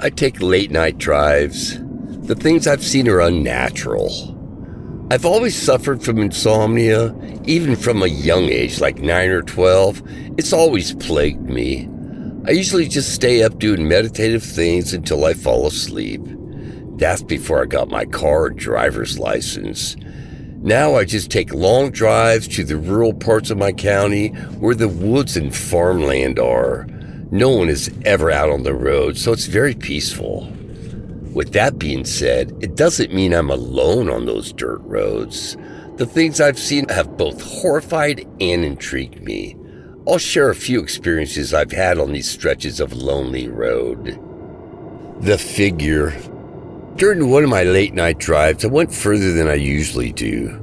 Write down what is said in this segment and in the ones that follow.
I take late night drives. The things I've seen are unnatural. I've always suffered from insomnia, even from a young age, like 9 or 12. It's always plagued me. I usually just stay up doing meditative things until I fall asleep. That's before I got my car and driver's license. Now I just take long drives to the rural parts of my county where the woods and farmland are. No one is ever out on the road, so it's very peaceful. With that being said, it doesn't mean I'm alone on those dirt roads. The things I've seen have both horrified and intrigued me. I'll share a few experiences I've had on these stretches of lonely road. The figure. During one of my late night drives, I went further than I usually do.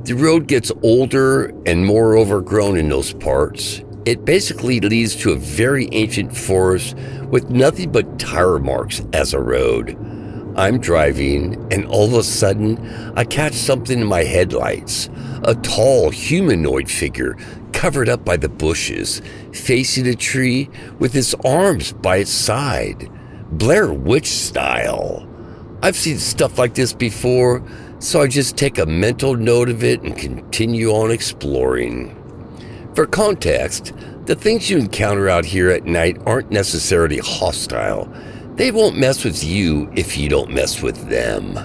The road gets older and more overgrown in those parts. It basically leads to a very ancient forest with nothing but tire marks as a road. I'm driving, and all of a sudden, I catch something in my headlights. A tall humanoid figure covered up by the bushes, facing a tree with his arms by its side. Blair Witch style. I've seen stuff like this before, so I just take a mental note of it and continue on exploring. For context, the things you encounter out here at night aren't necessarily hostile. They won't mess with you if you don't mess with them.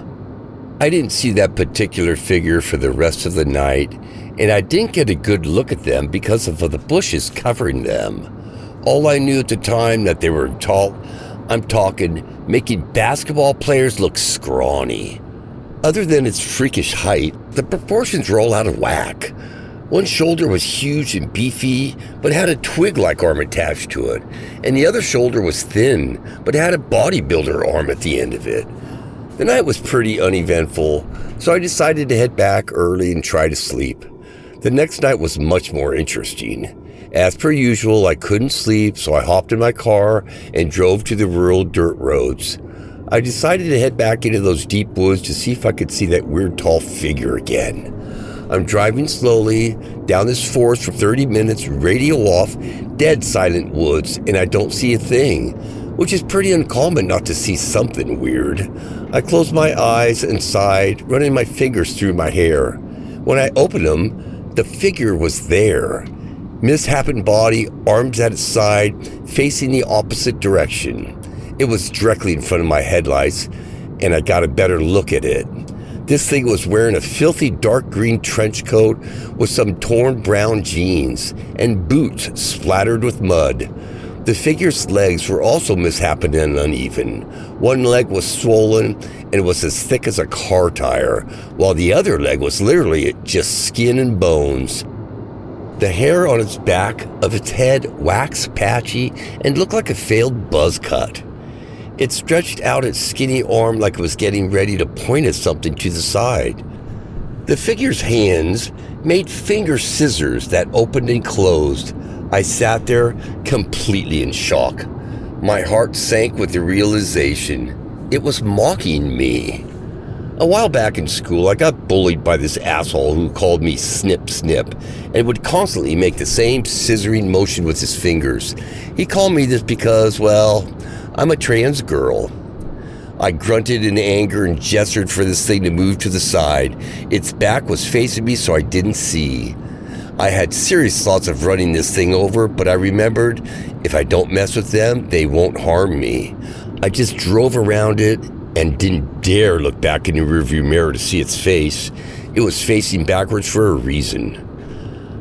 I didn't see that particular figure for the rest of the night, and I didn't get a good look at them because of the bushes covering them. All I knew at the time that they were tall, I'm talking, making basketball players look scrawny. Other than its freakish height, the proportions were all out of whack. One shoulder was huge and beefy, but had a twig-like arm attached to it, and the other shoulder was thin, but had a bodybuilder arm at the end of it. The night was pretty uneventful, so I decided to head back early and try to sleep. The next night was much more interesting. As per usual, I couldn't sleep, so I hopped in my car and drove to the rural dirt roads. I decided to head back into those deep woods to see if I could see that weird tall figure again. I'm driving slowly down this forest for 30 minutes, radio off, dead silent woods, and I don't see a thing, which is pretty uncommon not to see something weird. I closed my eyes and sighed, running my fingers through my hair. When I opened them, the figure was there. Misshapen body, arms at its side, facing the opposite direction. It was directly in front of my headlights, and I got a better look at it. This thing was wearing a filthy dark green trench coat with some torn brown jeans and boots splattered with mud. The figure's legs were also misshapen and uneven. One leg was swollen and was as thick as a car tire, while the other leg was literally just skin and bones. The hair on its back of its head waxed patchy and looked like a failed buzz cut. It stretched out its skinny arm like it was getting ready to point at something to the side. The figure's hands made finger scissors that opened and closed. I sat there completely in shock. My heart sank with the realization it was mocking me. A while back in school, I got bullied by this asshole who called me Snip Snip and would constantly make the same scissoring motion with his fingers. He called me this because, well, I'm a trans girl. I grunted in anger and gestured for this thing to move to the side. Its back was facing me, so I didn't see. I had serious thoughts of running this thing over, but I remembered if I don't mess with them, they won't harm me. I just drove around it and didn't dare look back in the rearview mirror to see its face. It was facing backwards for a reason.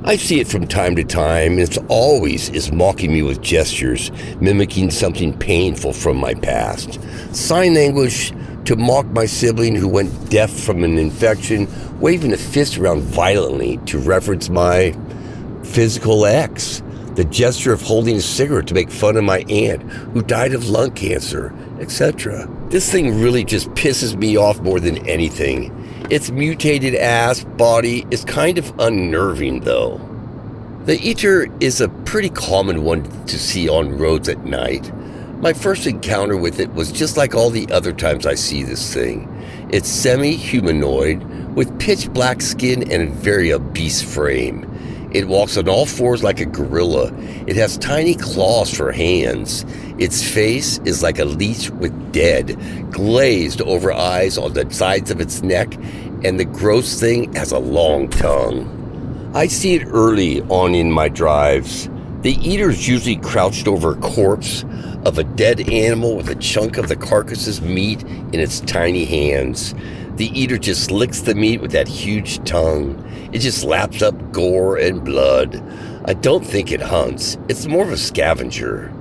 I see it from time to time, and it always is mocking me with gestures, mimicking something painful from my past. Sign language to mock my sibling who went deaf from an infection, waving a fist around violently to reference my physical ex. The gesture of holding a cigarette to make fun of my aunt who died of lung cancer, etc. This thing really just pisses me off more than anything. Its mutated ass body is kind of unnerving though. The Eater is a pretty common one to see on roads at night. My first encounter with it was just like all the other times I see this thing. It's semi-humanoid with pitch black skin and a very obese frame. It walks on all fours like a gorilla. It has tiny claws for hands. Its face is like a leech with dead, glazed over eyes on the sides of its neck, and the gross thing has a long tongue. I see it early on in my drives. The eater is usually crouched over a corpse of a dead animal with a chunk of the carcass's meat in its tiny hands. The eater just licks the meat with that huge tongue. It just laps up gore and blood. I don't think it hunts. It's more of a scavenger.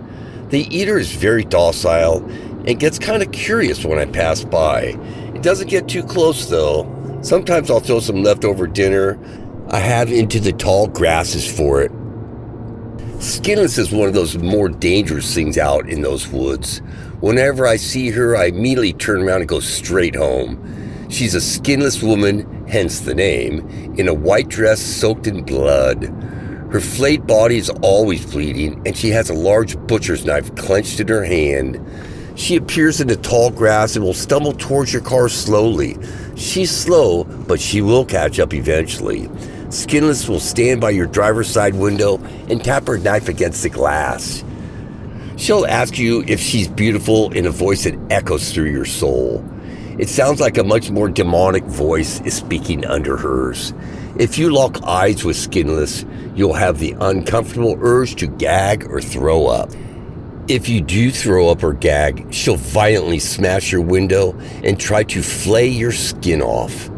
The eater is very docile and gets kind of curious when I pass by. It doesn't get too close though. Sometimes I'll throw some leftover dinner I have into the tall grasses for it. Skinless is one of those more dangerous things out in those woods. Whenever I see her, I immediately turn around and go straight home. She's a skinless woman, hence the name, in a white dress soaked in blood. Her flayed body is always bleeding, and she has a large butcher's knife clenched in her hand. She appears in the tall grass and will stumble towards your car slowly. She's slow, but she will catch up eventually. Skinless will stand by your driver's side window and tap her knife against the glass. She'll ask you if she's beautiful in a voice that echoes through your soul. It sounds like a much more demonic voice is speaking under hers. If you lock eyes with Skinless, you'll have the uncomfortable urge to gag or throw up. If you do throw up or gag, she'll violently smash your window and try to flay your skin off.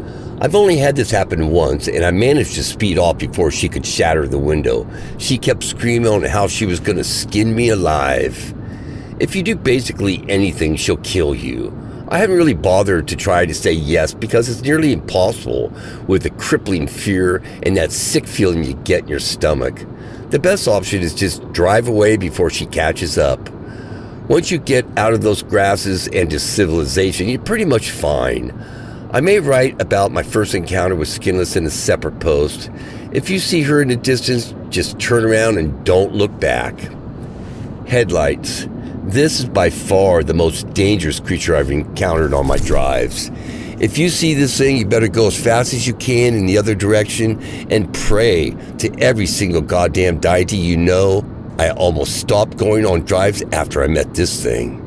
I've only had this happen once, and I managed to speed off before she could shatter the window. She kept screaming on how she was going to skin me alive. If you do basically anything, she'll kill you. I haven't really bothered to try to say yes because it's nearly impossible with the crippling fear and that sick feeling you get in your stomach. The best option is just drive away before she catches up. Once you get out of those grasses and to civilization, you're pretty much fine. I may write about my first encounter with Skinless in a separate post. If you see her in the distance, just turn around and don't look back. Headlights. This is by far the most dangerous creature I've encountered on my drives. If you see this thing, you better go as fast as you can in the other direction and pray to every single goddamn deity you know. I almost stopped going on drives after I met this thing.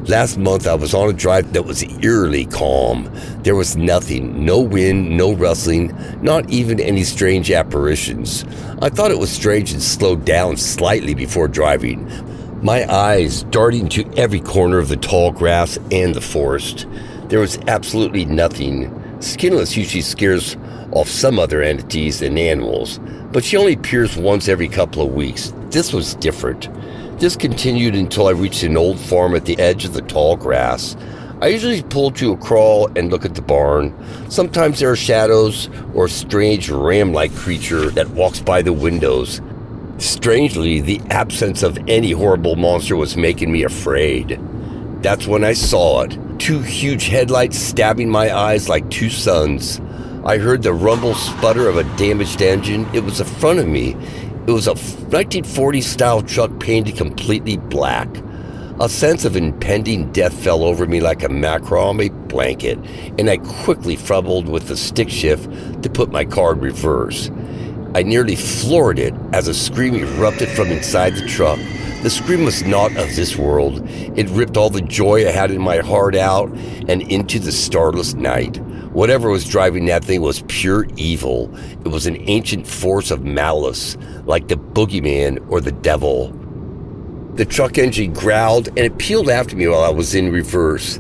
Last month, I was on a drive that was eerily calm. There was nothing, no wind, no rustling, not even any strange apparitions. I thought it was strange and slowed down slightly before driving, my eyes darting to every corner of the tall grass and the forest. There was absolutely nothing. Skinless usually scares off some other entities and animals, but she only appears once every couple of weeks. This was different. This continued until I reached an old farm at the edge of the tall grass. I usually pull to a crawl and look at the barn. Sometimes there are shadows or a strange ram-like creature that walks by the windows. Strangely, the absence of any horrible monster was making me afraid. That's when I saw it. Two huge headlights stabbing my eyes like two suns. I heard the rumble sputter of a damaged engine. It was in front of me. It was a 1940s style truck painted completely black. A sense of impending death fell over me like a macrame blanket, and I quickly fumbled with the stick shift to put my car in reverse. I nearly floored it as a scream erupted from inside the truck. The scream was not of this world. It ripped all the joy I had in my heart out and into the starless night. Whatever was driving that thing was pure evil. It was an ancient force of malice, like the boogeyman or the devil. The truck engine growled and it peeled after me while I was in reverse.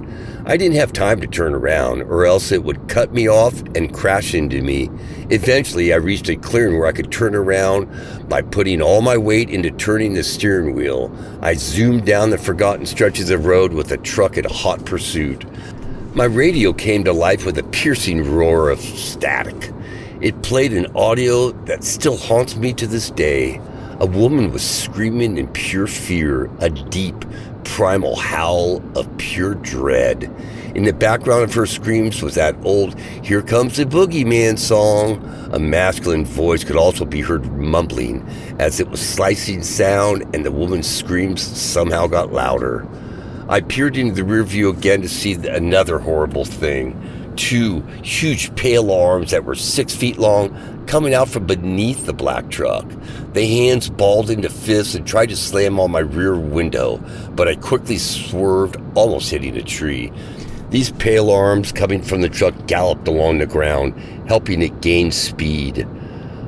I didn't have time to turn around, or else it would cut me off and crash into me. Eventually, I reached a clearing where I could turn around by putting all my weight into turning the steering wheel. I zoomed down the forgotten stretches of road with the truck in hot pursuit. My radio came to life with a piercing roar of static. It played an audio that still haunts me to this day. A woman was screaming in pure fear, a deep, primal howl of pure dread. In the background of her screams was that old "Here Comes the Boogeyman" song. A masculine voice could also be heard mumbling as it was slicing sound, and the woman's screams somehow got louder. I peered into the rear view again to see another horrible thing. Two huge pale arms that were 6 feet long coming out from beneath the black truck. The hands balled into fists and tried to slam on my rear window, but I quickly swerved, almost hitting a tree. These pale arms coming from the truck galloped along the ground, helping it gain speed.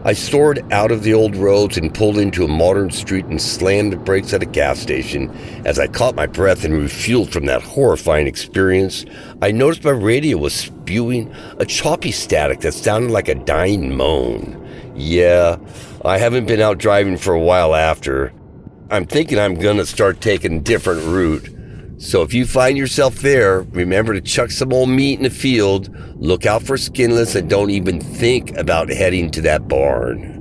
I soared out of the old roads and pulled into a modern street and slammed the brakes at a gas station. As I caught my breath and refueled from that horrifying experience, I noticed my radio was spewing a choppy static that sounded like a dying moan. Yeah, I haven't been out driving for a while after. I'm thinking I'm gonna start taking a different route. So if you find yourself there, remember to chuck some old meat in the field, look out for Skinless, and don't even think about heading to that barn.